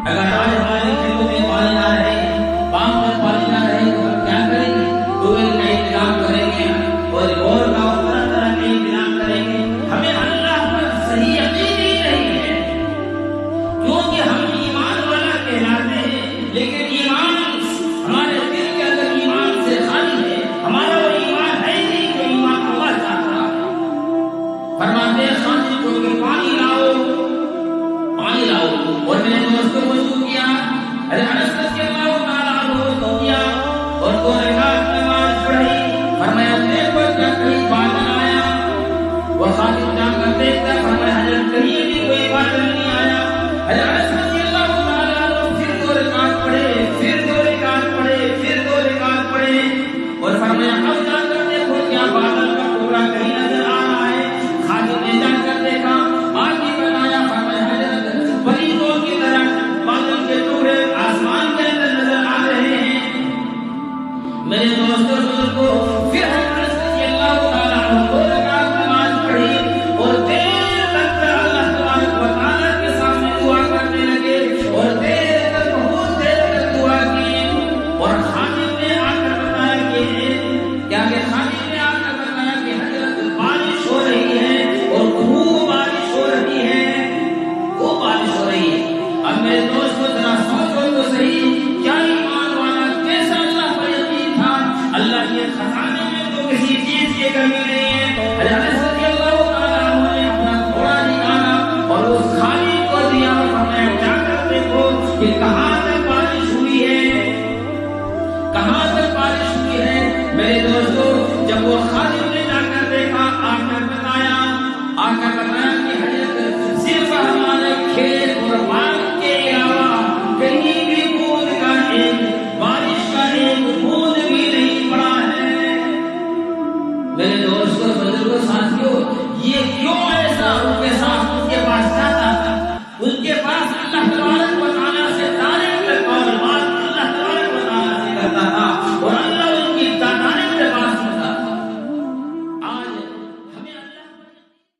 اگر آج ہماری کھیتوں میں پانی نہ رہے، پامپ میں پانی نہ رہے تو ہم کیا کریں گے؟ ٹیوب ویل کا انتظام کریں گے اور بور کا اور طرح طرح کے انتظام کریں گے. ہمیں اللہ پر صحیح یقین ہی نہیں ہے، کیونکہ ہم ایمان والا کہلاتے ہیں، لیکن ایمان ہمارے دل کے اندر ایمان سے خالی ہے. ہمارا وہ ایمان ہے نہیں جو ایمان اللہ چاہتا ہے. فرماتے ہیں خادم کو کہ پانی لاؤ، پانی لاؤ. اور میں نے دوستوں کو وضو کیا، انس رضی اللہ تعالیٰ عنہ وضو کیا اور 2 رکعت نماز پڑھی. فرمایا دیکھو کیا کہیں بادل آیا؟ وہ خادم جا کر دیکھتا، فرمایا حضرت کہیں بھی کوئی بادل نہیں آیا. انس رضی اللہ تعالیٰ عنہ پھر 2 رکعت پڑھے، پھر 2 رکعت پڑھے، پھر 2 رکعت پڑھے اور فرمایا اب جا کر دیکھو کیا بادل کا ٹکڑا کہیں نظر آ رہا ہے. خادم نے جا کر دیکھا، آگے بنایا، فرمایا حضرت پرندوں کی طرح بادل کے ٹکڑے آسمان کے اندر نظر آ رہے ہیں. میرے دوستوں بزرگوں، پھر حضرت رضی اللہ تعالیٰ عنہ 2 رکعت نماز پڑھی اور دیر تک اللہ تبارک و تعالیٰ کے سامنے دعا کرنے لگے اور دیر تک، بہت دیر تک دعا کی. اور خادم نے آ کر بتایا کہ خادم نے آ کر بتایا کہ حضرت بارش ہو رہی ہے اور خوب بارش ہو رہی ہے، خوب بارش ہو رہی ہے. اب میرے دوستوں ذرا سوچو تو صحیح، کیا ایمان والا کیسا اللہ پر یقین تھا؟ اللہ کے خزانے میں تو کسی چیز کی کمی نہیں ہے. حضرت رضی اللہ تعالیٰ عنہ نے اپنا تھوڑا نکالا اور اس خالی کو دیا اور فرمایا جا کر دیکھو کہ کہاں تک بارش ہوئی ہے، کہاں تک بارش ہوئی ہے. میرے دوستوں جب وہ خالی